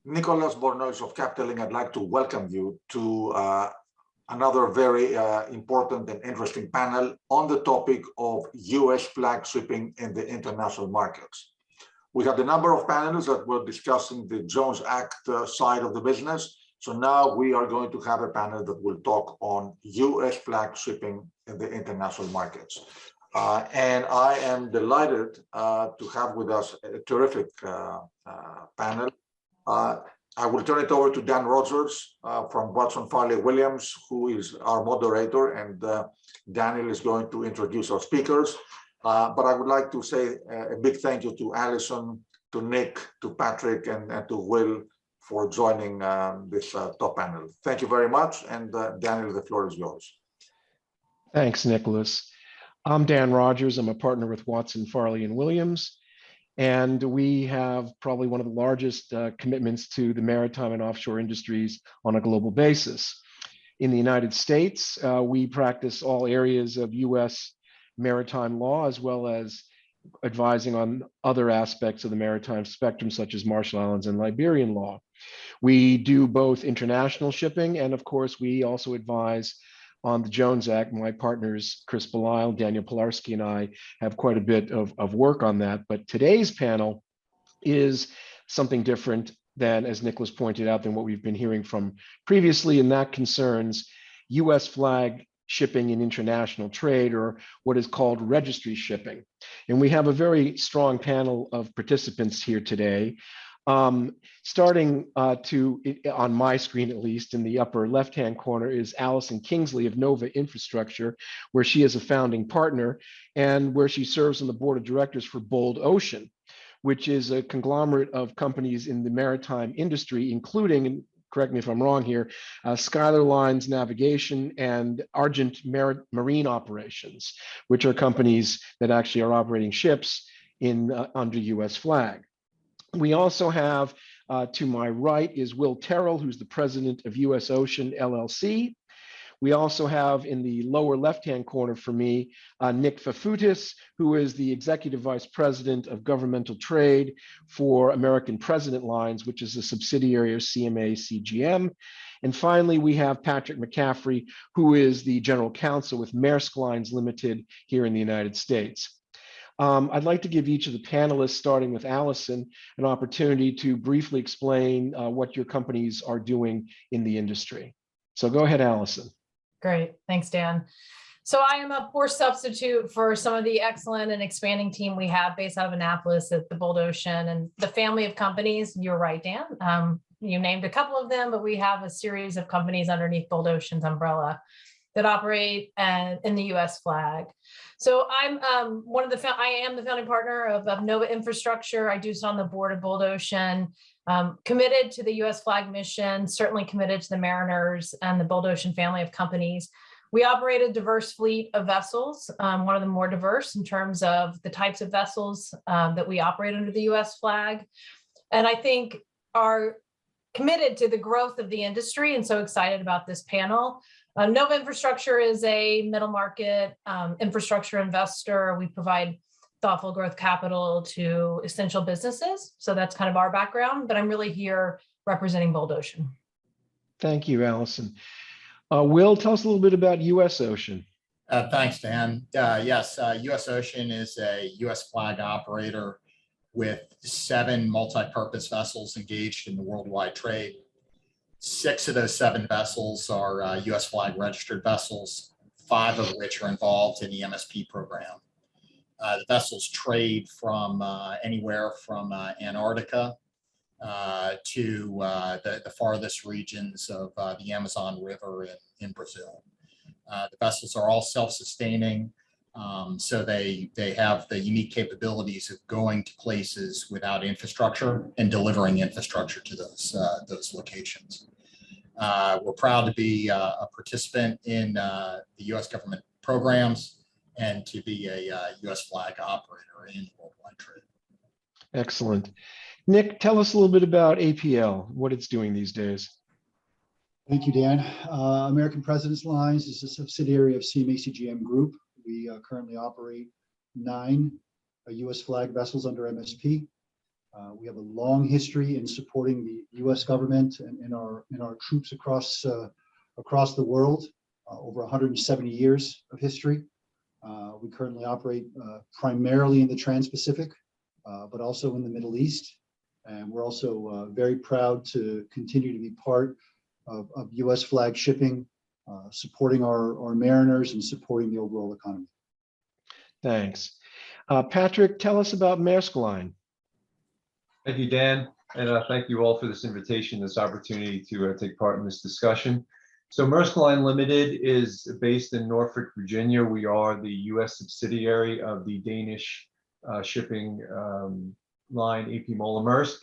Nicholas Bornois of Capitaling, I'd like to welcome you to another very important and interesting panel on the topic of US flag shipping in the international markets. We had a number of panelists that were discussing the Jones Act side of the business. So now we are going to have a panel that will talk on US flag shipping in the international markets. And I am delighted to have with us a terrific panel. I will turn it over to Dan Rodgers from Watson Farley Williams, who is our moderator, and Daniel is going to introduce our speakers. But I would like to say a big thank you to Allison, to Nick, to Patrick, and to Will for joining this top panel. Thank you very much. And Daniel, the floor is yours. Thanks, Nicholas. I'm Dan Rodgers. I'm a partner with Watson Farley and Williams. And we have probably one of the largest commitments to the maritime and offshore industries on a global basis. In the United States, we practice all areas of US maritime law, as well as advising on other aspects of the maritime spectrum, such as Marshall Islands and Liberian law. We do both international shipping, and of course, we also advise on the Jones Act. My partners, Chris Belisle, Daniel Pilarski, and I have quite a bit of work on that. But today's panel is something different than, as Nicholas pointed out, than what we've been hearing from previously, and that concerns US flag shipping in international trade, or what is called registry shipping. And we have a very strong panel of participants here today. Starting on my screen, at least in the upper left-hand corner, is Allison Kingsley of Nova Infrastructure, where she is a founding partner and where she serves on the board of directors for Bold Ocean, which is a conglomerate of companies in the maritime industry, including, and correct me if I'm wrong here, Skylar Lines Navigation and Argent Marine Operations, which are companies that actually are operating ships in under US flag. We also have, to my right is Will Terrill, who's the president of US Ocean LLC. We also have in the lower left-hand corner for me, Nick Fafoutis, who is the executive vice president of governmental trade for American President Lines, which is a subsidiary of CMA CGM. And finally, we have Patrick McCaffery, who is the general counsel with Maersk Lines Limited here in the United States. I'd like to give each of the panelists, starting with Allison, an opportunity to briefly explain what your companies are doing in the industry. So go ahead, Allison. Great, thanks, Dan. So I am a poor substitute for some of the excellent and expanding team we have based out of Annapolis at the Bold Ocean and the family of companies. You're right, Dan. You named a couple of them, but we have a series of companies underneath Bold Ocean's umbrella that operate in the US flag. So I'm I am the founding partner of Nova Infrastructure. I do sit on the board of Bold Ocean, committed to the US flag mission, certainly committed to the mariners and the Bold Ocean family of companies. We operate a diverse fleet of vessels, one of the more diverse in terms of the types of vessels that we operate under the US flag. And I think are committed to the growth of the industry and so excited about this panel. Nova Infrastructure is a middle market infrastructure investor. We provide thoughtful growth capital to essential businesses. So that's kind of our background, but I'm really here representing Bold Ocean. Thank you, Allison. Will, tell us a little bit about US Ocean. Thanks, Dan. Yes, US Ocean is a US flag operator with 7 multi-purpose vessels engaged in the worldwide trade. 6 of those 7 vessels are US flag registered vessels, 5 of which are involved in the MSP program. The vessels trade from anywhere from Antarctica to the farthest regions of the Amazon River in Brazil. The vessels are all self-sustaining, so they have the unique capabilities of going to places without infrastructure and delivering infrastructure to those locations. We're proud to be a participant in the US government programs and to be a US flag operator in worldwide trade. Excellent. Nick, tell us a little bit about APL, what it's doing these days. Thank you, Dan. American President's Lines is a subsidiary of CMA CGM Group. We currently operate 9 US flag vessels under MSP. We have a long history in supporting the U.S. government and our troops across the world, over 170 years of history. We currently operate primarily in the Trans-Pacific, but also in the Middle East. And we're also very proud to continue to be part of U.S. flag shipping, supporting our mariners and supporting the overall economy. Thanks. Patrick, tell us about Maersk Line. Thank you, Dan, and thank you all for this invitation, this opportunity to take part in this discussion. So Maersk Line Limited is based in Norfolk, Virginia. We are the U.S. subsidiary of the Danish shipping line AP Moller Maersk.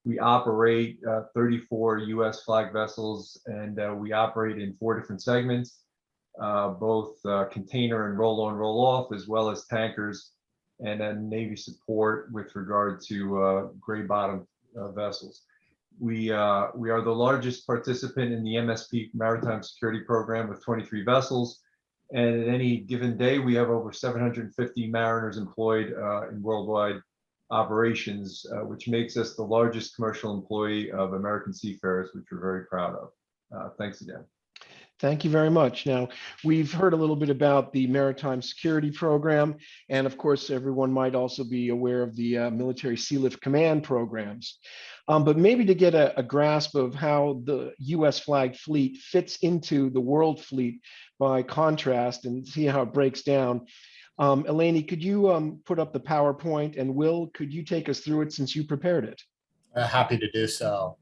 We operate 34 U.S. flag vessels, and we operate in 4 different segments, both container and roll-on, roll-off, as well as tankers, and then Navy support with regard to gray bottom vessels. We are the largest participant in the MSP Maritime Security Program with 23 vessels. And at any given day, we have over 750 mariners employed in worldwide operations, which makes us the largest commercial employee of American seafarers, which we're very proud of. Thanks again. Thank you very much. Now, we've heard a little bit about the Maritime Security Program, and of course, everyone might also be aware of the Military Sealift Command programs. But maybe to get a grasp of how the U.S. flag fleet fits into the world fleet by contrast and see how it breaks down, Eleni, could you put up the PowerPoint, and Will, could you take us through it since you prepared it? Happy to do so.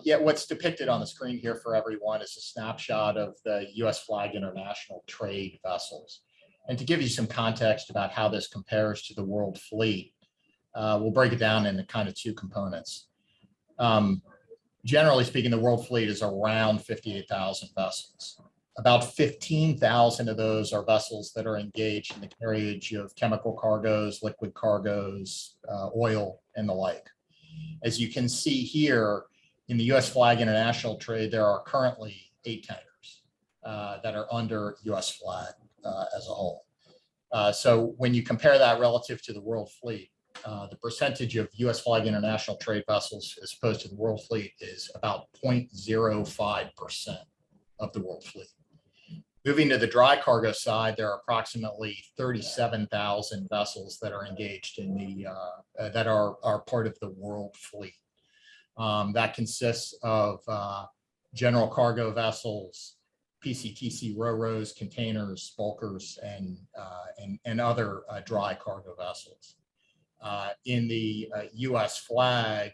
Yeah, what's depicted on the screen here for everyone is a snapshot of the U.S. flag international trade vessels. And to give you some context about how this compares to the world fleet, we'll break it down into kind of 2 components. Generally speaking, the world fleet is around 58,000 vessels. About 15,000 of those are vessels that are engaged in the carriage of chemical cargoes, liquid cargoes, oil, and the like. As you can see here, in the U.S. flag international trade, there are currently 8 tankers that are under U.S. flag as a whole. So when you compare that relative to the world fleet, the percentage of U.S. flag international trade vessels as opposed to the world fleet is about 0.05% of the world fleet. Moving to the dry cargo side, there are approximately 37,000 vessels that are engaged in the that are part of the world fleet. That consists of general cargo vessels, PCTC ro-ros, containers, bulkers, and other dry cargo vessels. In the U.S. flag,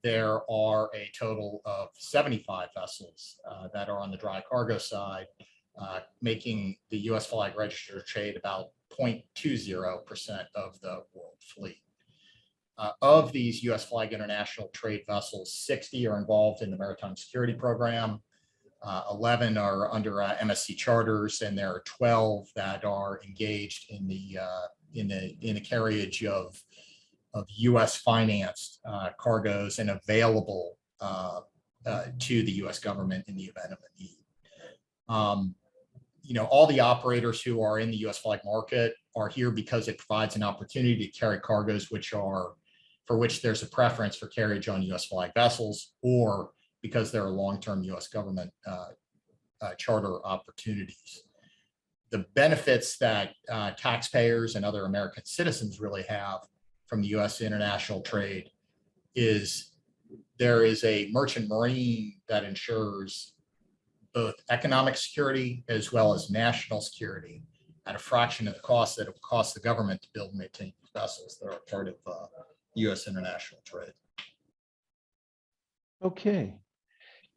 there are a total of 75 vessels that are on the dry cargo side, making the U.S. flag registered trade about 0.20% of the world fleet. Of these U.S. flag international trade vessels, 60 are involved in the Maritime Security Program, 11 are under MSC charters, and there are 12 that are engaged in the carriage of U.S. financed cargoes and available to the U.S. government in the event of a need. You know, all the operators who are in the U.S. flag market are here because it provides an opportunity to carry cargoes for which there's a preference for carriage on U.S. flag vessels, or because there are long-term U.S. government charter opportunities. The benefits that taxpayers and other American citizens really have from the U.S. international trade is there is a merchant marine that ensures both economic security as well as national security at a fraction of the cost that it would cost the government to build and maintain vessels that are part of U.S. international trade. Okay.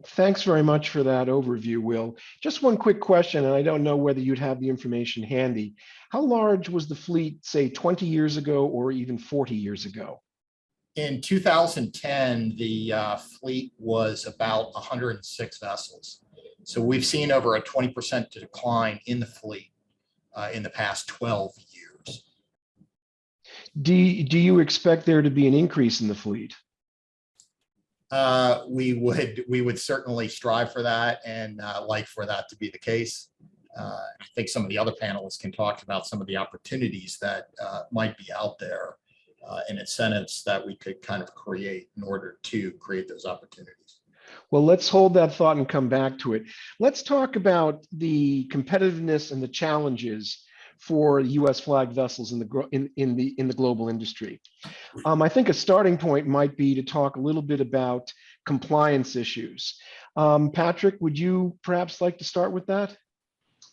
Thanks very much for that overview, Will. Just one quick question, and I don't know whether you'd have the information handy. How large was the fleet, say, 20 years ago or even 40 years ago? In 2010, the fleet was about 106 vessels. So we've seen over a 20% decline in the fleet in the past 12 years. Do you expect there to be an increase in the fleet? We would certainly strive for that and like for that to be the case. I think some of the other panelists can talk about some of the opportunities that might be out there and incentives that we could kind of create in order to create those opportunities. Well, let's hold that thought and come back to it. Let's talk about the competitiveness and the challenges for U.S. flag vessels in the global industry. I think a starting point might be to talk a little bit about compliance issues. Patrick, would you perhaps like to start with that?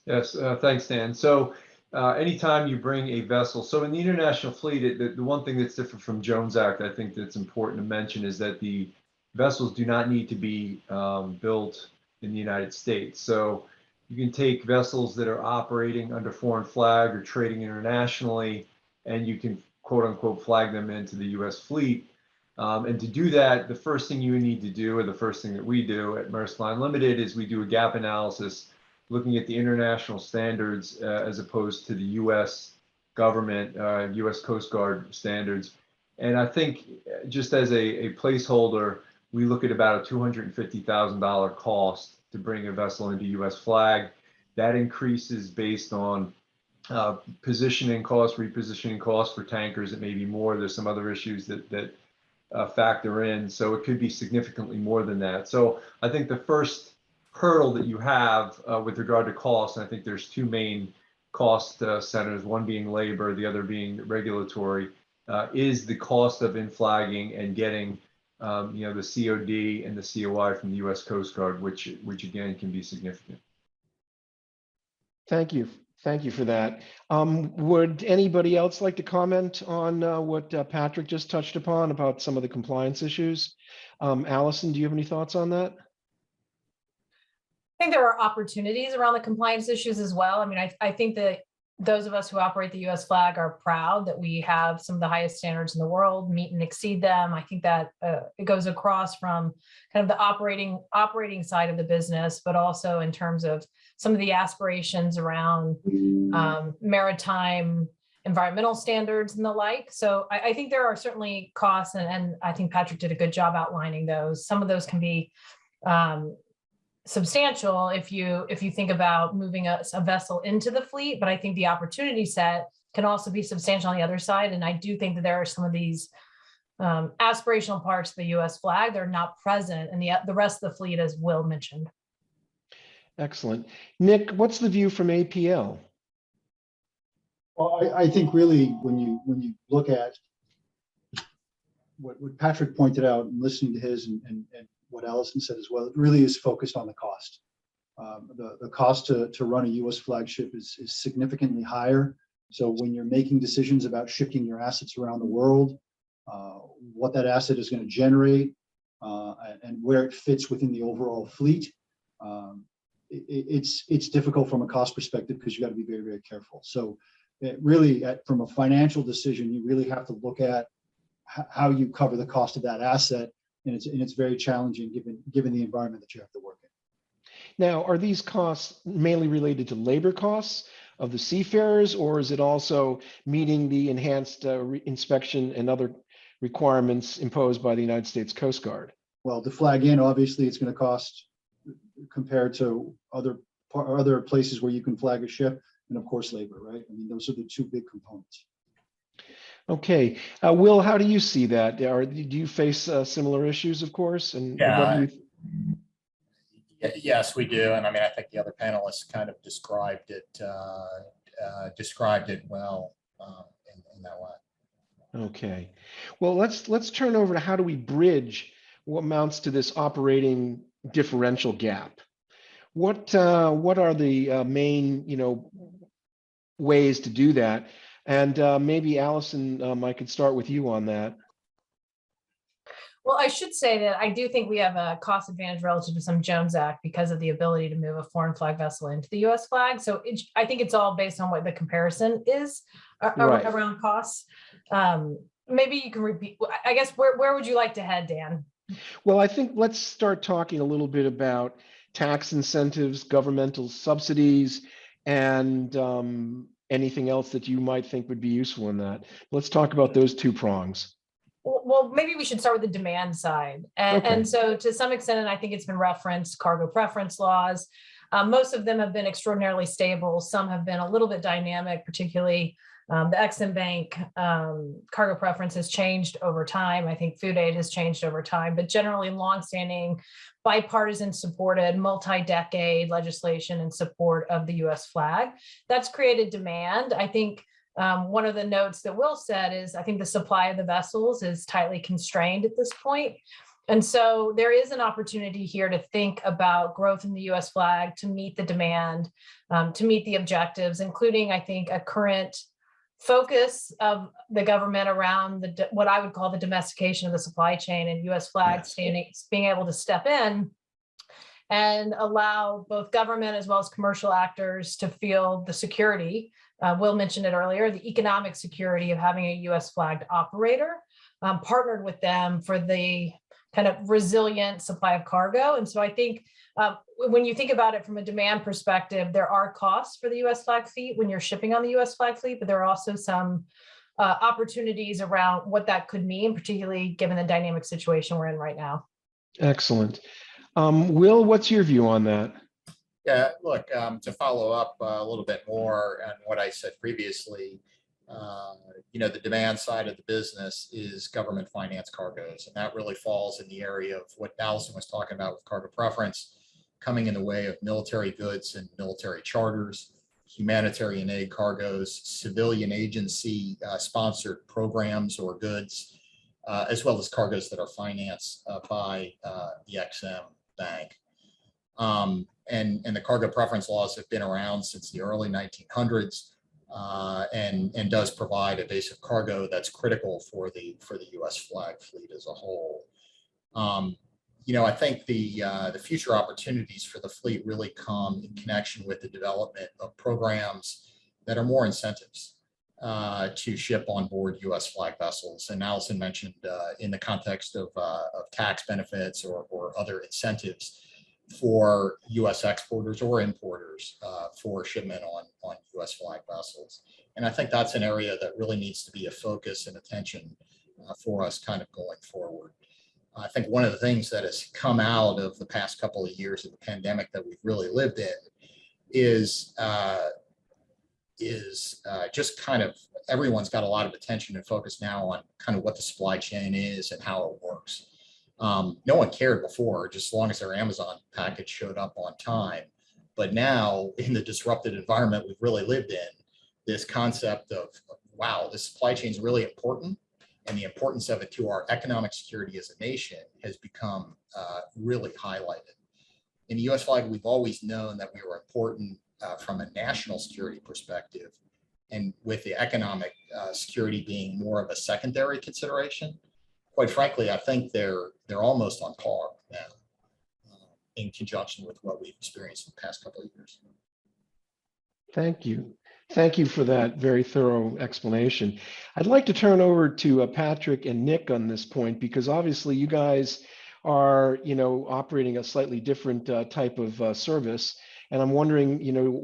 Yes, thanks, Dan. So anytime you bring a vessel, so in the international fleet, the one thing that's different from Jones Act, I think that's important to mention, is that the vessels do not need to be built in the United States. So you can take vessels that are operating under foreign flag or trading internationally, and you can quote unquote flag them into the US fleet. And to do that, the first thing you need to do, or the first thing that we do at Maersk Line Limited, is we do a gap analysis looking at the international standards as opposed to the US government, US Coast Guard standards. And I think just as a placeholder, we look at about a $250,000 cost to bring a vessel into US flag. That increases based on positioning costs, repositioning costs for tankers. It may be more. There's some other issues that factor in. So it could be significantly more than that. So I think the first hurdle that you have with regard to cost, and I think there's two main cost centers, one being labor, the other being regulatory, is the cost of in-flagging and getting the COD and the COI from the U.S. Coast Guard, which again can be significant. Thank you. Thank you for that. Would anybody else like to comment on what Patrick just touched upon about some of the compliance issues? Allison, do you have any thoughts on that? I think there are opportunities around the compliance issues as well. I mean, I think that those of us who operate the U.S. flag are proud that we have some of the highest standards in the world, meet and exceed them. I think that it goes across from kind of the operating side of the business, but also in terms of some of the aspirations around maritime environmental standards and the like. So I think there are certainly costs, and I think Patrick did a good job outlining those. Some of those can be substantial if you think about moving a vessel into the fleet, but I think the opportunity set can also be substantial on the other side. And I do think that there are some of these aspirational parts of the U.S. flag that are not present in the rest of the fleet, as Will mentioned. Excellent. Nick, what's the view from APL? Well, I think really when you look at what Patrick pointed out and listening to his and what Allison said as well, it really is focused on the cost. The cost to run a U.S. flagship is significantly higher. So when you're making decisions about shifting your assets around the world, what that asset is going to generate and where it fits within the overall fleet, it's difficult from a cost perspective because you got to be very, very careful. So it really, from a financial decision, you really have to look at how you cover the cost of that asset. And it's very challenging given the environment that you have to work in. Now, are these costs mainly related to labor costs of the seafarers, or is it also meeting the enhanced inspection and other requirements imposed by the United States Coast Guard? Well, to flag in, obviously, it's going to cost compared to other places where you can flag a ship, and of course, labor, right? I mean, those are the two big components. Okay, Will, how do you see that? Do you face similar issues, of course? And what do you? Yes, we do, and I mean, I think the other panelists kind of described it well in that way. Okay, well, let's turn over to how do we bridge what amounts to this operating differential gap. What are the main ways to do that? And maybe Allison, I could start with you on that. Well, I should say that I do think we have a cost advantage relative to some Jones Act because of the ability to move a foreign flag vessel into the U.S. flag. So I think it's all based on what the comparison is around costs. Maybe you can repeat. I guess where would you like to head, Dan? Well, I think let's start talking a little bit about tax incentives, governmental subsidies, and anything else that you might think would be useful in that. Let's talk about those two prongs. Well, maybe we should start with the demand side. And so to some extent, and I think it's been referenced, cargo preference laws. Most of them have been extraordinarily stable. Some have been a little bit dynamic, particularly the Exim Bank cargo preference has changed over time. I think food aid has changed over time, but generally longstanding, bipartisan supported, multi-decade legislation in support of the US flag. That's created demand. I think one of the notes that Will said is, I think the supply of the vessels is tightly constrained at this point. And so there is an opportunity here to think about growth in the US flag to meet the demand, to meet the objectives, including, I think, a current focus of the government around what I would call the domestication of the supply chain, and US flag being able to step in and allow both government as well as commercial actors to feel the security. Will mentioned it earlier, the economic security of having a US flagged operator partnered with them for the kind of resilient supply of cargo. And so I think when you think about it from a demand perspective, there are costs for the US flag fleet when you're shipping on the US flag fleet, but there are also some opportunities around what that could mean, particularly given the dynamic situation we're in right now. Excellent. Will, what's your view on that? Yeah, look, to follow up a little bit more on what I said previously, the demand side of the business is government finance cargoes, and that really falls in the area of what Allison was talking about with cargo preference, coming in the way of military goods and military charters, humanitarian aid cargoes, civilian agency sponsored programs or goods, as well as cargoes that are financed by the Exim Bank. And the cargo preference laws have been around since the early 1900s and does provide a base of cargo that's critical for the U.S. flag fleet as a whole. I think the future opportunities for the fleet really come in connection with the development of programs that are more incentives to ship on board U.S. flag vessels. And Allison mentioned in the context of tax benefits or other incentives for U.S. exporters or importers for shipment on U.S. flag vessels. And I think that's an area that really needs to be a focus and attention for us kind of going forward. I think one of the things that has come out of the past couple of years of the pandemic that we've really lived in is just kind of everyone's got a lot of attention and focus now on kind of what the supply chain is and how it works. No one cared before, just as long as their Amazon package showed up on time. But now, in the disrupted environment we've really lived in, this concept of, wow, this supply chain is really important, and the importance of it to our economic security as a nation has become really highlighted. In the U.S. flag, we've always known that we were important from a national security perspective, and with the economic security being more of a secondary consideration. Quite frankly, I think they're almost on par now in conjunction with what we've experienced in the past couple of years. Thank you. Thank you for that very thorough explanation. I'd like to turn over to Patrick and Nick on this point, because obviously you guys are, operating a slightly different type of service. And I'm wondering,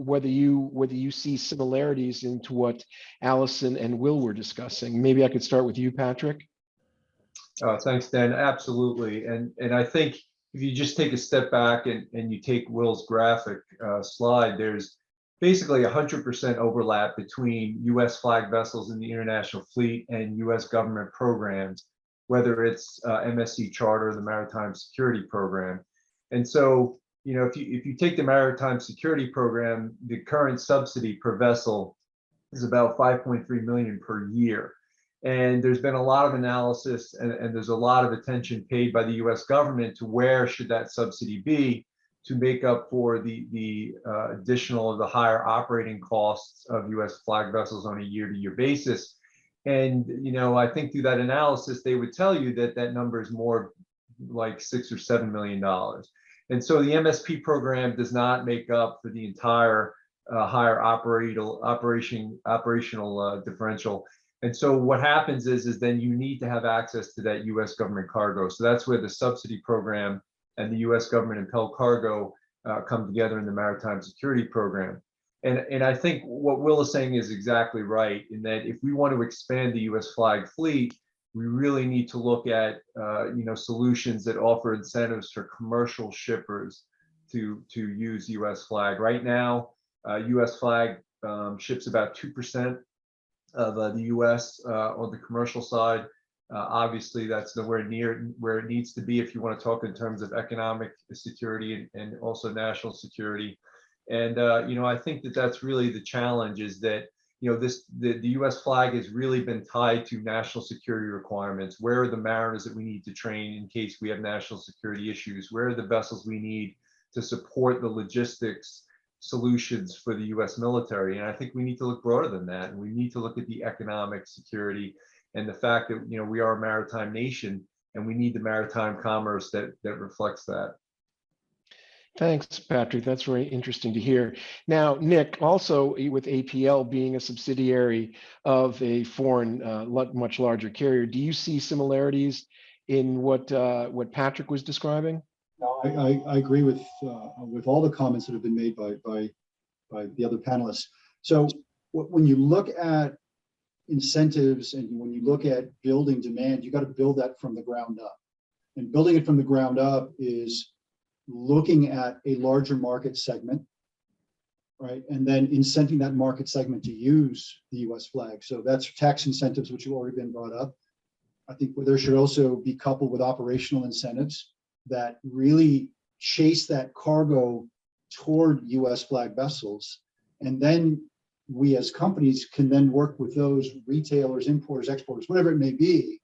whether you see similarities into what Allison and Will were discussing. Maybe I could start with you, Patrick. Thanks, Dan. Absolutely. And I think if you just take a step back and you take Will's graphic slide, there's basically 100% overlap between U.S. flag vessels in the international fleet and U.S. government programs, whether it's MSC Charter, the Maritime Security Program. And so, if you take the Maritime Security Program, the current subsidy per vessel is about $5.3 million per year. And there's been a lot of analysis and there's a lot of attention paid by the U.S. government to where should that subsidy be to make up for the additional of the higher operating costs of U.S. flag vessels on a year-to-year basis. And, I think through that analysis, they would tell you that that number is more like $6 or $7 million. And so the MSP program does not make up for the entire higher operational differential. And so what happens is then you need to have access to that U.S. government cargo. So that's where the subsidy program and the U.S. government impelled cargo come together in the Maritime Security Program. And I think what Will is saying is exactly right, in that if we want to expand the U.S. flag fleet, we really need to look at solutions that offer incentives for commercial shippers to use U.S. flag. Right now, U.S. flag ships about 2% of the U.S. On the commercial side. Obviously, that's nowhere near where it needs to be if you want to talk in terms of economic security and also national security. And I think that that's really the challenge, is that the U.S. flag has really been tied to national security requirements. Where are the mariners that we need to train in case we have national security issues? Where are the vessels we need to support the logistics solutions for the U.S. military? And I think we need to look broader than that, and we need to look at the economic security and the fact that we are a maritime nation, and we need the maritime commerce that reflects that. Thanks, Patrick. That's very interesting to hear. Now, Nick, also with APL being a subsidiary of a foreign, much larger carrier, do you see similarities in what Patrick was describing? No, I agree with all the comments that have been made by the other panelists. So when you look at incentives and when you look at building demand, you got to build that from the ground up. And building it from the ground up is looking at a larger market segment, right? And then incenting that market segment to use the US flag. So that's tax incentives, which have already been brought up. I think there should also be coupled with operational incentives that really chase that cargo toward US flag vessels. And then we as companies can then work with those retailers, importers, exporters, whatever it may be,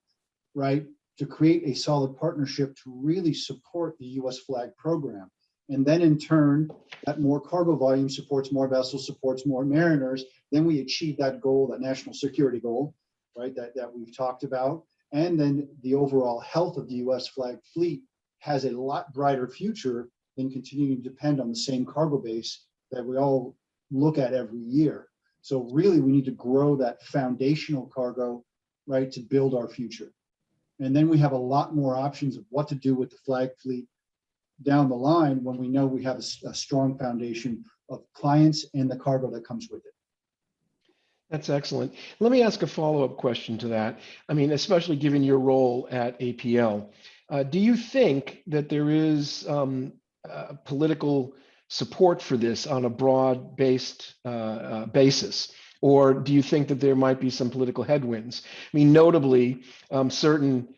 right, to create a solid partnership to really support the US flag program. And then in turn, that more cargo volume supports more vessels, supports more mariners. Then we achieve that goal, that national security goal, right, that we've talked about. And then the overall health of the US flag fleet has a lot brighter future than continuing to depend on the same cargo base that we all look at every year. So really, we need to grow that foundational cargo, right, to build our future. And then we have a lot more options of what to do with the flag fleet down the line when we know we have a strong foundation of clients and the cargo that comes with it. That's excellent. Let me ask a follow-up question to that. I mean, especially given your role at APL, do you think that there is political support for this on a broad-based basis? Or do you think that there might be some political headwinds? I mean, notably, certain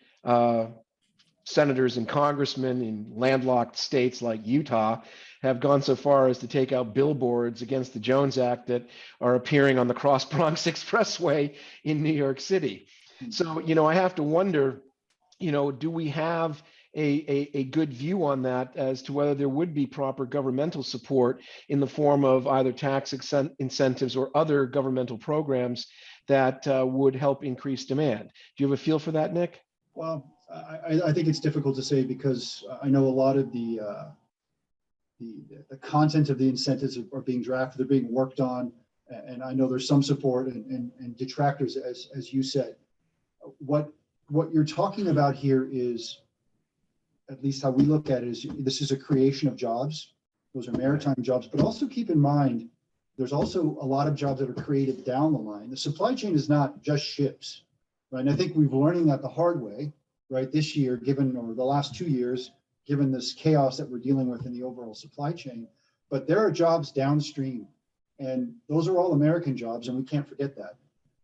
senators and congressmen in landlocked states like Utah have gone so far as to take out billboards against the Jones Act that are appearing on the Cross Bronx Expressway in New York City. So, I have to wonder, do we have a good view on that as to whether there would be proper governmental support in the form of either tax incentives or other governmental programs that would help increase demand? Do you have a feel for that, Nick? Well, I think it's difficult to say because I know a lot of the content of the incentives are being drafted, they're being worked on, and I know there's some support and detractors, as you said. What you're talking about here is, at least how we look at it, is this is a creation of jobs. Those are maritime jobs, but also keep in mind, there's also a lot of jobs that are created down the line. The supply chain is not just ships, right? And I think we're learning that the hard way, right? This year, or the last 2 years, given this chaos that we're dealing with in the overall supply chain. But there are jobs downstream, and those are all American jobs, and we can't forget that,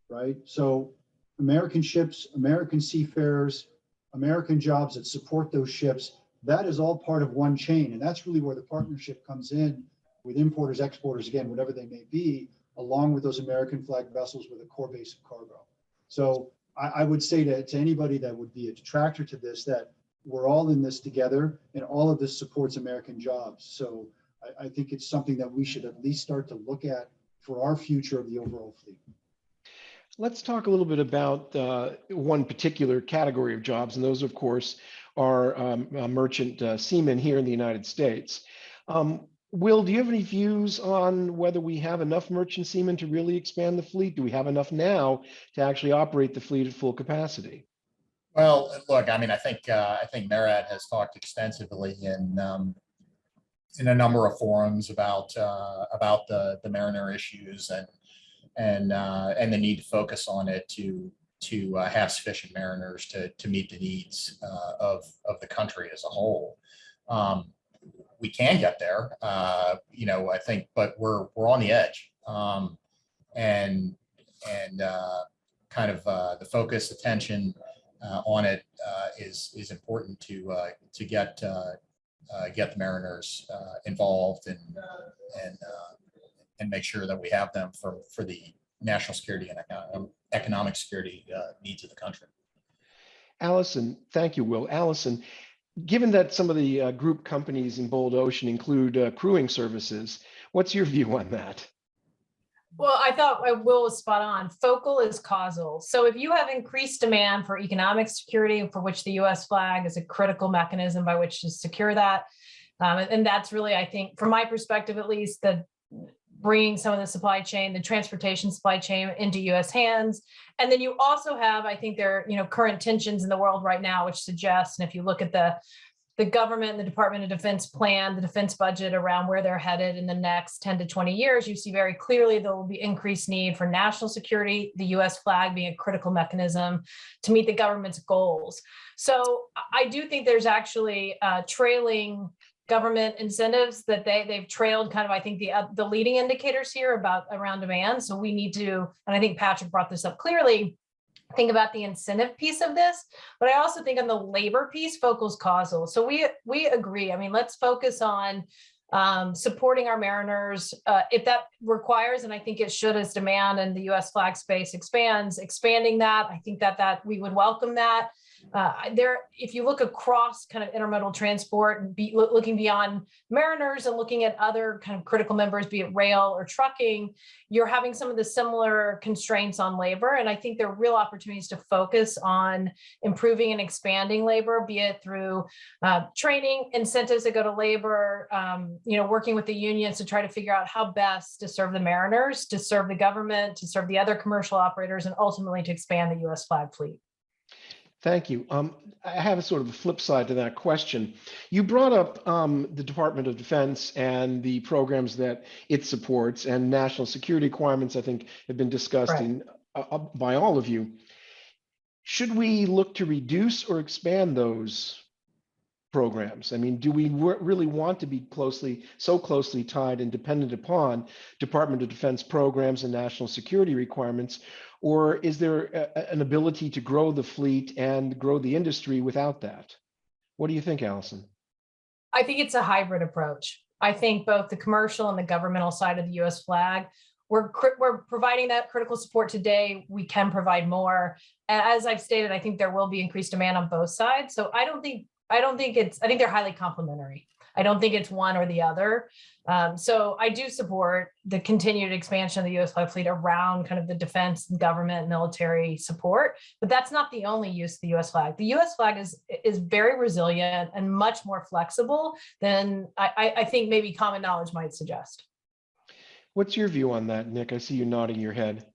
right? So American ships, American seafarers, American jobs that support those ships, that is all part of one chain. And that's really where the partnership comes in with importers, exporters, again, whatever they may be, along with those American flag vessels with a core base of cargo. So I would say to anybody that would be a detractor to this, that we're all in this together and all of this supports American jobs. So I think it's something that we should at least start to look at for our future of the overall fleet. Let's talk a little bit about one particular category of jobs, and those, of course, are merchant seamen here in the United States. Will, do you have any views on whether we have enough merchant seamen to really expand the fleet? Do we have enough now to actually operate the fleet at full capacity? Well, look, I mean, I think MARAD has talked extensively in a number of forums about the mariner issues and the need to focus on it to have sufficient mariners to meet the needs of the country as a whole. we can get there, I think, but we're on the edge, and kind of the focus, attention on it is important to get the mariners involved and make sure that we have them for the national security and economic security needs of the country. Allison, thank you, Will. Allison, given that some of the group companies in Bold Ocean include crewing services, what's your view on that? Well, I thought Will was spot on. Focal is causal. So if you have increased demand for economic security, for which the U.S. flag is a critical mechanism by which to secure that, and that's really, I think, from my perspective at least, the bringing some of the supply chain, the transportation supply chain into U.S. hands. And then you also have, I think there are, current tensions in the world right now, which suggests, and if you look at the government and the Department of Defense plan, the defense budget around where they're headed in the next 10 to 20 years, you see very clearly there will be increased need for national security, the U.S. flag being a critical mechanism to meet the government's goals. So I do think there's actually trailing government incentives that they've trailed kind of, I think, the leading indicators here around demand. So we need to, and I think Patrick brought this up clearly, think about the incentive piece of this, but I also think on the labor piece, focal's causal. So we agree. I mean, let's focus on supporting our mariners if that requires, and I think it should as demand and the U.S. flag space expanding that. I think that we would welcome that. If you look across kind of intermodal transport and looking beyond mariners and looking at other kind of critical members, be it rail or trucking, you're having some of the similar constraints on labor. And I think there are real opportunities to focus on improving and expanding labor, be it through training, incentives that go to labor, working with the unions to try to figure out how best to serve the mariners, to serve the government, to serve the other commercial operators, and ultimately to expand the U.S. flag fleet. Thank you. I have a sort of a flip side to that question. You brought up the Department of Defense and the programs that it supports, and national security requirements, I think, have been discussed by all of you. Should we look to reduce or expand those programs? I mean, do we really want to be so closely tied and dependent upon Department of Defense programs and national security requirements? Or is there an ability to grow the fleet and grow the industry without that? What do you think, Allison? I think it's a hybrid approach. I think both the commercial and the governmental side of the U.S. flag, we're providing that critical support today. We can provide more. As I've stated, I think there will be increased demand on both sides. So I think they're highly complementary. I don't think it's one or the other. So I do support the continued expansion of the U.S. flag fleet around kind of the defense and government military support, but that's not the only use of the U.S. flag. The U.S. flag is very resilient and much more flexible than I think maybe common knowledge might suggest. What's your view on that, Nick? I see you nodding your head.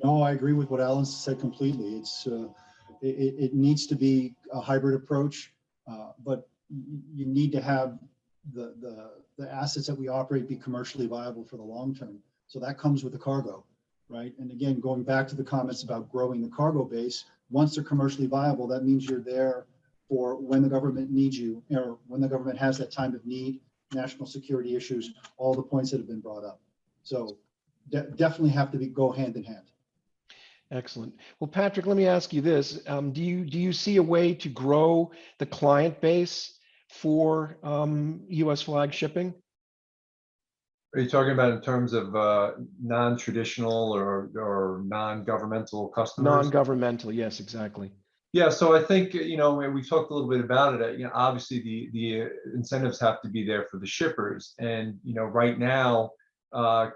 No, I agree with what Alan said completely. It needs to be a hybrid approach, but you need to have the assets that we operate be commercially viable for the long term. So that comes with the cargo, right? And again, going back to the comments about growing the cargo base, once they're commercially viable, that means you're there for when the government needs you, or when the government has that time of need, national security issues, all the points that have been brought up. So definitely have to go hand in hand. Excellent. Well, Patrick, let me ask you this. Do you see a way to grow the client base for U.S. flag shipping? Are you talking about in terms of non-traditional or non-governmental customers? Non-governmental, yes, exactly. Yeah, so I think, we talked a little bit about it. Obviously the incentives have to be there for the shippers. And, right now,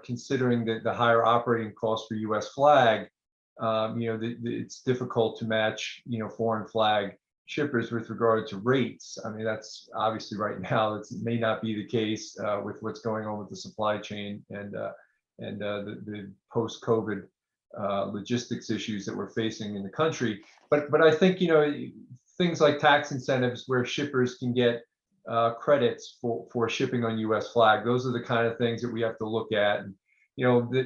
considering the higher operating costs for U.S. flag, it's difficult to match, foreign flag shippers with regard to rates. I mean, that's obviously right now, it may not be the case with what's going on with the supply chain and the post-COVID logistics issues that we're facing in the country. But I think, things like tax incentives where shippers can get credits for shipping on U.S. flag, those are the kind of things that we have to look at. And,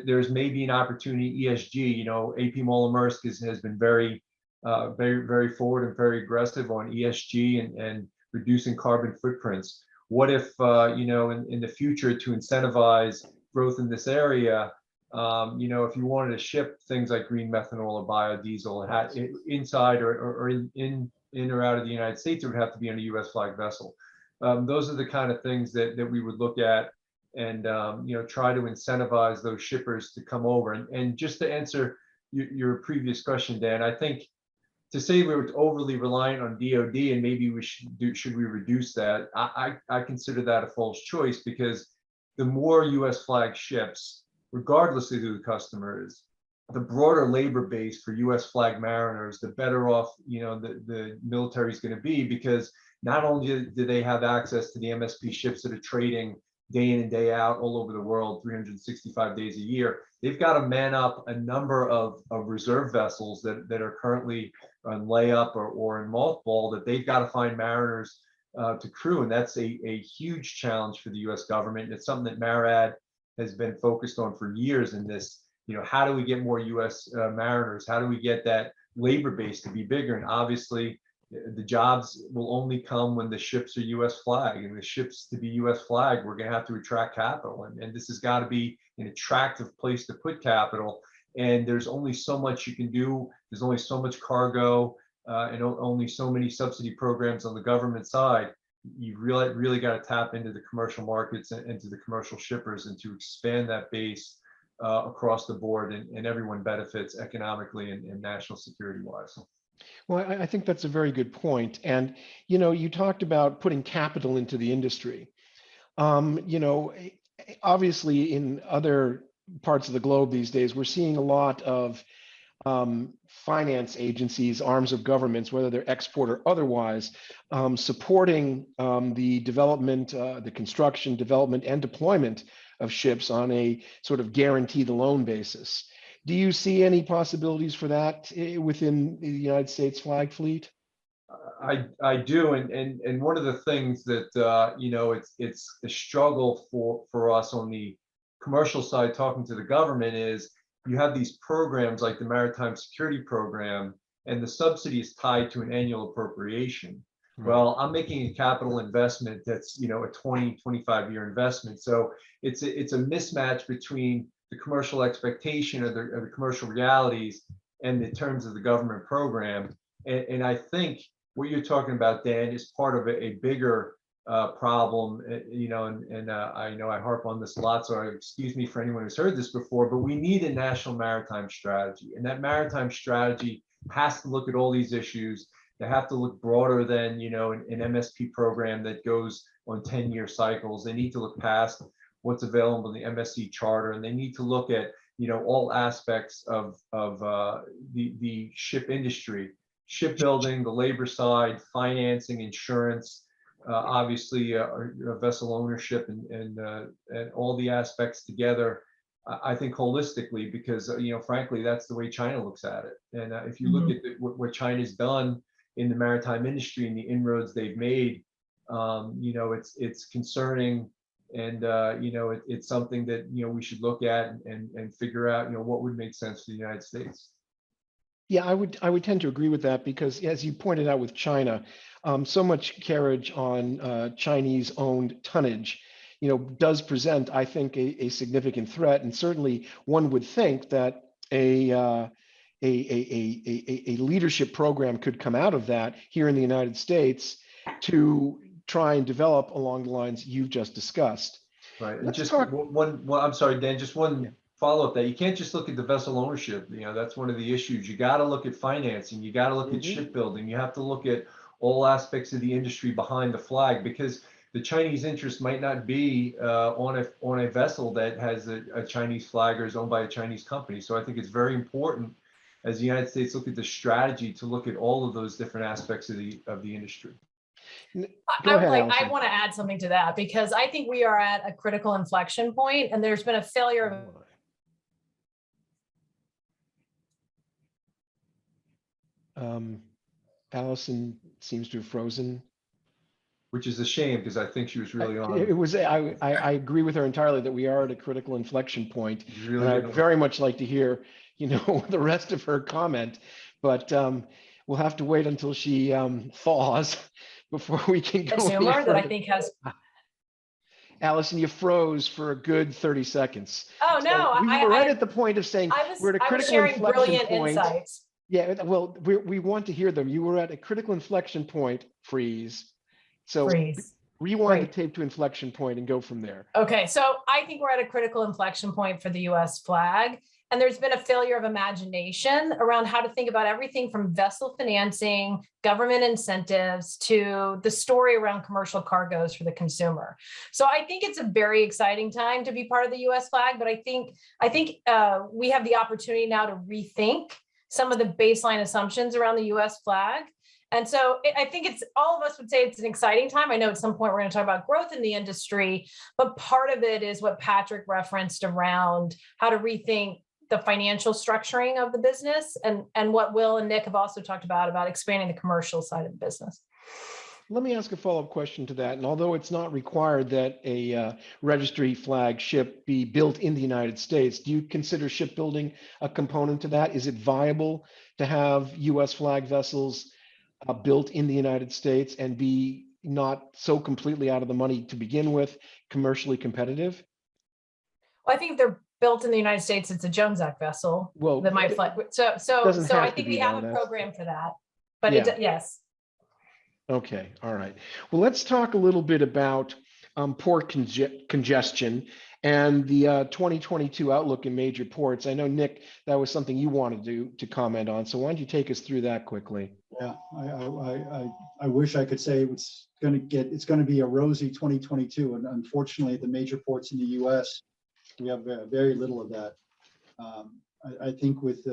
there's maybe an opportunity, ESG, AP Moller Maersk has been very, very forward and very aggressive on ESG and reducing carbon footprints. what if, in the future, to incentivize growth in this area, if you wanted to ship things like green methanol or biodiesel inside or in or out of the United States, it would have to be on a U.S. flag vessel. Those are the kind of things that we would look at and try to incentivize those shippers to come over. And just to answer your previous question, Dan, I think to say we were overly reliant on DoD and maybe should we reduce that, I consider that a false choice, because the more U.S. flag ships, regardless of who the customer is, the broader labor base for U.S. flag mariners, the better off the military is going to be, because not only do they have access to the MSP ships that are trading day in and day out all over the world, 365 days a year, they've got to man up a number of reserve vessels that are currently on layup or in mothball, that they've got to find mariners to crew. And that's a huge challenge for the U.S. government. And it's something that MARAD has been focused on for years in this, how do we get more U.S. mariners? How do we get that labor base to be bigger? And obviously, the jobs will only come when the ships are U.S. flag, and the ships to be U.S. flag, we're going to have to attract capital. And this has got to be an attractive place to put capital. And there's only so much you can do. There's only so much cargo and only so many subsidy programs on the government side. You really got to tap into the commercial markets and to the commercial shippers, and to expand that base across the board, and everyone benefits economically and national security wise. Well, I think that's a very good point. And, you talked about putting capital into the industry. Obviously in other parts of the globe these days, we're seeing a lot of finance agencies, arms of governments, whether they're export or otherwise, supporting the development, the construction, development, and deployment of ships on a sort of guarantee the loan basis. Do you see any possibilities for that within the United States flag fleet? I do, and one of the things that it's a struggle for us on the commercial side, talking to the government, is you have these programs like the Maritime Security Program, and the subsidy is tied to an annual appropriation. Right. Well, I'm making a capital investment that's a 20-25 year investment, so it's a mismatch between the commercial expectation of the commercial realities and the terms of the government program. And I think what you're talking about, Dan, is part of a bigger problem, and I know I harp on this a lot, so excuse me for anyone who's heard this before, but we need a national maritime strategy. And that maritime strategy has to look at all these issues. They have to look broader than, an MSP program that goes on 10-year cycles. They need to look past what's available in the MSC charter, and they need to look at, all aspects of the ship industry, shipbuilding, the labor side, financing, insurance, obviously vessel ownership, and all the aspects together. I think holistically, because frankly, that's the way China looks at it. And if you look at what China's done in the maritime industry and the inroads they've made, it's concerning. And it's something that we should look at and figure out what would make sense for the United States. Yeah, I would tend to agree with that, because as you pointed out with China, so much carriage on Chinese-owned tonnage, does present, I think, a significant threat. And certainly one would think that a leadership program could come out of that here in the United States to try and develop along the lines you've just discussed. Right. And just one, I'm sorry, Dan, just one follow up that you can't just look at the vessel ownership. That's one of the issues. You got to look at financing. You got to look at shipbuilding. You have to look at all aspects of the industry behind the flag, because the Chinese interest might not be on a vessel that has a Chinese flag or is owned by a Chinese company. So I think it's very important, as the United States look at the strategy, to look at all of those different aspects of the industry. I want to add something to that, because I think we are at a critical inflection point, and there's been a failure of Allison seems to have frozen, which is a shame, because I think she was really on. It was. I agree with her entirely that we are at a critical inflection point. Really, and I'd very much like to hear, the rest of her comment, but we'll have to wait until she thaws before we can go. Consumer that I think has Allison, you froze for a good 30 seconds. Oh, So no, we were right at the point of saying we're at a I was critical sharing inflection brilliant point. insights. Yeah, well, we want to hear them. You were at a critical inflection point, freeze. So Freeze. rewind the Great. tape to inflection point and go from there. Okay, so I think we're at a critical inflection point for the US flag. And there's been a failure of imagination around how to think about everything from vessel financing, government incentives, to the story around commercial cargoes for the consumer. So I think it's a very exciting time to be part of the US flag, but I think we have the opportunity now to rethink some of the baseline assumptions around the US flag. And so I think it's, all of us would say it's an exciting time. I know at some point we're going to talk about growth in the industry, but part of it is what Patrick referenced around how to rethink the financial structuring of the business, and what Will and Nick have also talked about expanding the commercial side of the business. Let me ask a follow-up question to that. And although it's not required that a registry flag ship be built in the United States, do you consider shipbuilding a component to that? Is it viable to have US flag vessels built in the United States and be not so completely out of the money to begin with, commercially competitive? Well, I think if they're built in the United States, it's a Jones Act vessel Well, that might fly. So doesn't I have to think be we have though, a that's- program for that. But Yeah. yes. Okay, all right. Well, let's talk a little bit about port congestion and the 2022 outlook in major ports. I know, Nick, that was something you wanted to comment on. So why don't you take us through that quickly? Yeah, I wish I could say it's going to be a rosy 2022, and unfortunately, the major ports in the U.S. we have very little of that. I think with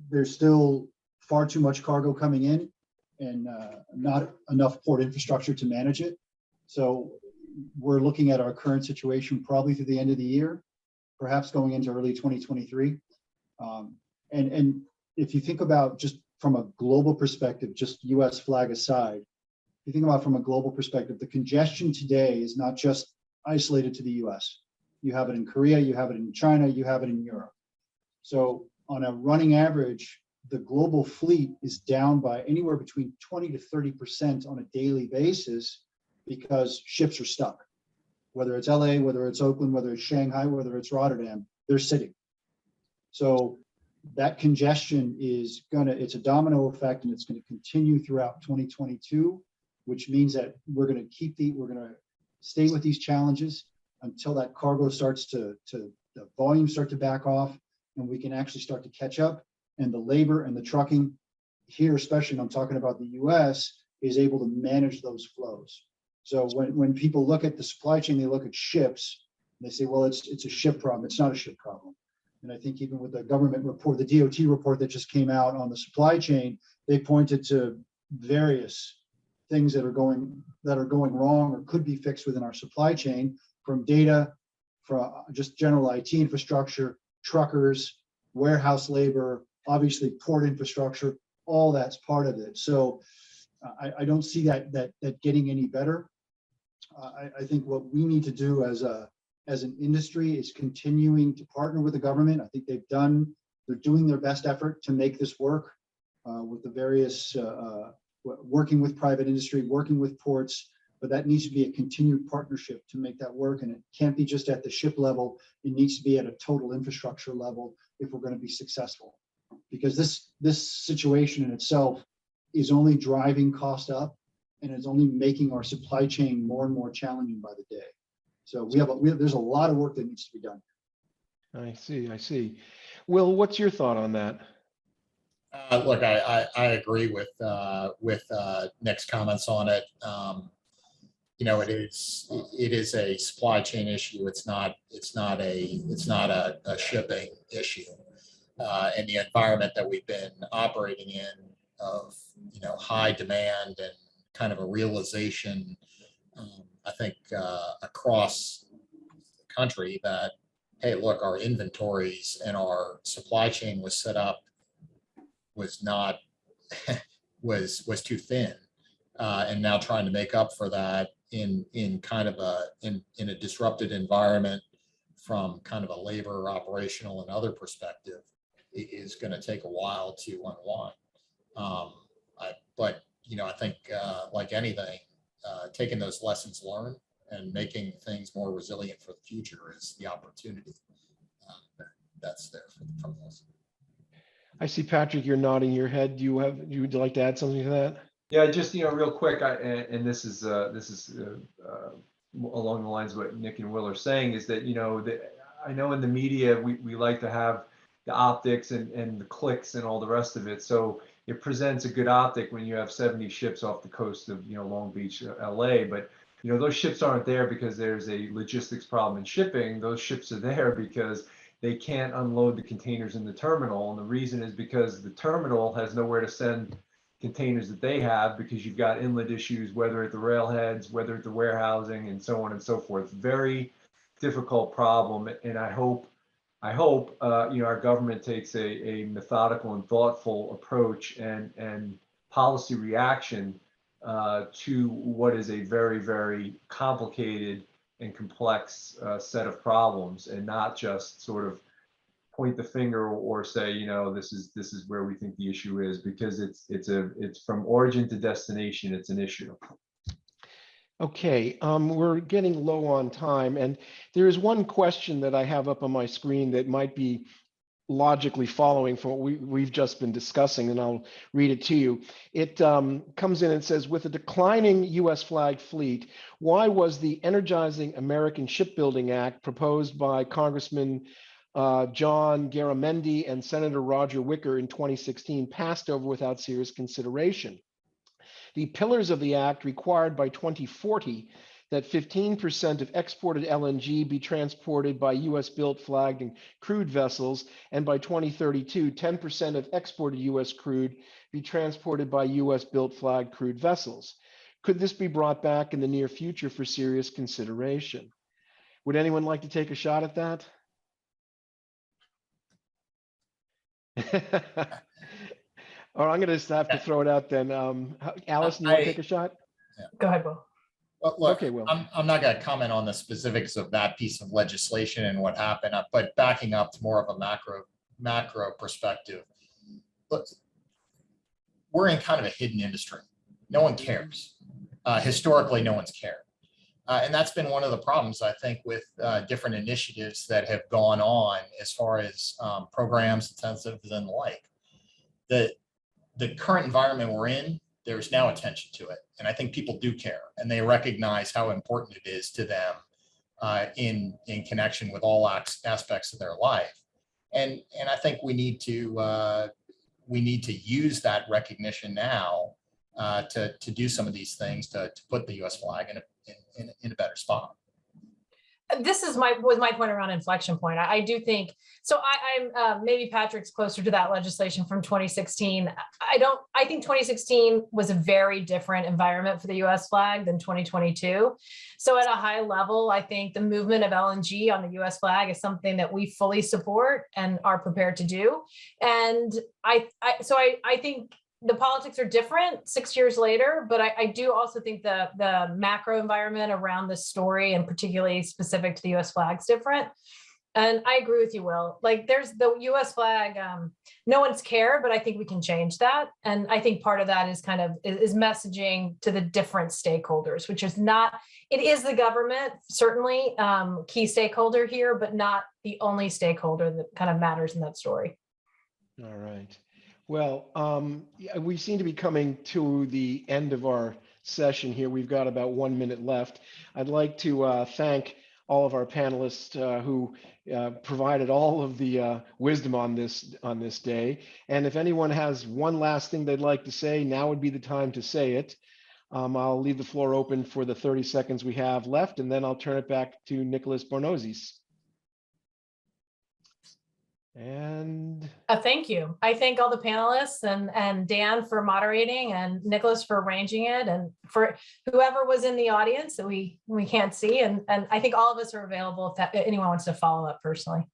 there's still far too much cargo coming in, and not enough port infrastructure to manage it. So we're looking at our current situation probably through the end of the year, perhaps going into early 2023. And if you think about just from a global perspective, just US flag aside, if you think about from a global perspective, the congestion today is not just isolated to the US. You have it in Korea, you have it in China, you have it in Europe. So on a running average, the global fleet is down by anywhere between 20 to 30% on a daily basis because ships are stuck. Whether it's LA, whether it's Oakland, whether it's Shanghai, whether it's Rotterdam, they're sitting. So that congestion is it's a domino effect, and it's going to continue throughout 2022, which means that we're going to stay with these challenges until that cargo starts the volumes start to back off, and we can actually start to catch up. And the labor and the trucking here, especially, and I'm talking about the US, is able to manage those flows. So when people look at the supply chain, they look at ships, and they say, well, it's a ship problem. It's not a ship problem. And I think even with the government report, the DOT report that just came out on the supply chain, they pointed to various things that are going wrong or could be fixed within our supply chain, from data, from just general IT infrastructure, truckers, warehouse labor, obviously port infrastructure, all that's part of it. So I don't see that getting any better. I think what we need to do as an industry is continuing to partner with the government. I think they're doing their best effort to make this work with the various, working with private industry, working with ports, but that needs to be a continued partnership to make that work. And it can't be just at the ship level. It needs to be at a total infrastructure level if we're going to be successful. Because this situation in itself is only driving cost up, and it's only making our supply chain more and more challenging by the day. So there's a lot of work that needs to be done. I see. Will, what's your thought on that? Look, I agree with Nick's comments on it. It is a supply chain issue. It's not a shipping issue. And the environment that we've been operating in of high demand and kind of a realization, I think across the country that, hey, look, our inventories and our supply chain was set up was too thin, and now trying to make up for that in a disrupted environment from kind of a labor, operational, and other perspective is going to take a while to unwind. But I think like anything, taking those lessons learned and making things more resilient for the future is the opportunity that's there from those. I see, Patrick, you're nodding your head. Would you like to add something to that? Yeah, just, real quick, and this is along the lines of what Nick and Will are saying, is that, I know in the media, we like to have the optics and the clicks and all the rest of it. So it presents a good optic when you have 70 ships off the coast of, Long Beach, LA. But, those ships aren't there because there's a logistics problem in shipping. Those ships are there because they can't unload the containers in the terminal. And the reason is because the terminal has nowhere to send containers that they have, because you've got inlet issues, whether at the railheads, whether at the warehousing, and so on and so forth. Very difficult problem. And I hope our government takes a methodical and thoughtful approach and policy reaction to what is a very, very complicated and complex set of problems, and not just sort of point the finger or say, this is where we think the issue is, because it's from origin to destination, it's an issue. Okay, we're getting low on time, and there is one question that I have up on my screen that might be logically following from what we've just been discussing, and I'll read it to you. It comes in and says, with a declining U.S. flag fleet, why was the Energizing American Shipbuilding Act proposed by Congressman John Garamendi and Senator Roger Wicker in 2016 passed over without serious consideration? The pillars of the act required by 2040 that 15% of exported LNG be transported by U.S. built, flagged, and crewed vessels, and by 2032, 10% of exported U.S. crude be transported by U.S. built, flagged, crewed vessels. Could this be brought back in the near future for serious consideration? Would anyone like to take a shot at that? Or I'm going to just have to throw it out then. Allison, you want to take a shot? Go ahead, Will. Well, look, Okay, Will. I'm not going to comment on the specifics of that piece of legislation and what happened, but backing up to more of a macro perspective. Look, we're in kind of a hidden industry. No one cares. Historically, no one's cared. And that's been one of the problems, I think, with different initiatives that have gone on as far as programs, incentives, and the like. The current environment we're in, there's now attention to it. And I think people do care, and they recognize how important it is to them in connection with all aspects of their life. And I think we need to use that recognition now to do some of these things to put the U.S. flag in a better spot. This was my point around inflection point. I do think so. I'm maybe Patrick's closer to that legislation from 2016. I think 2016 was a very different environment for the U.S. flag than 2022. So at a high level, I think the movement of LNG on the U.S. flag is something that we fully support and are prepared to do. And I think the politics are different 6 years later, but I do also think the macro environment around this story, and particularly specific to the U.S. flag, is different. And I agree with you, Will. Like, there's the U.S. flag, no one's cared, but I think we can change that. And I think part of that is is messaging to the different stakeholders, which is not, it is the government, certainly key stakeholder here, but not the only stakeholder that kind of matters in that story. All right. Well, we seem to be coming to the end of our session here. We've got about 1 minute left. I'd like to thank all of our panelists who provided all of the wisdom on this day. And if anyone has one last thing they'd like to say, now would be the time to say it. I'll leave the floor open for the 30 seconds we have left, and then I'll turn it back to Nicholas Bornozis. And thank you. I thank all the panelists and Dan for moderating, and Nicholas for arranging it, and for whoever was in the audience that we can't see. And I think all of us are available if anyone wants to follow up personally.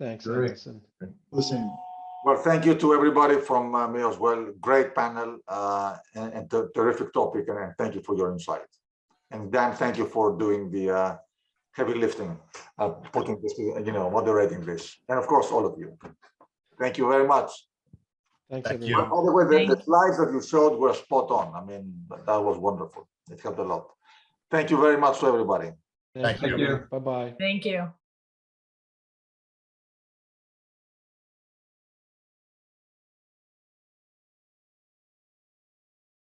Thanks, Great. Allison. Listen, Well, thank you to everybody from me as well. Great panel and terrific topic, and thank you for your insight. And Dan, thank you for doing the heavy lifting, putting this, moderating this, and of course, all of you. Thank you very much. Thanks, Thank everyone. you. By the way, the slides that you showed were spot on. I mean, that was wonderful. It helped a lot. Thank you very much to everybody. Thank you. Bye-bye. Thank you.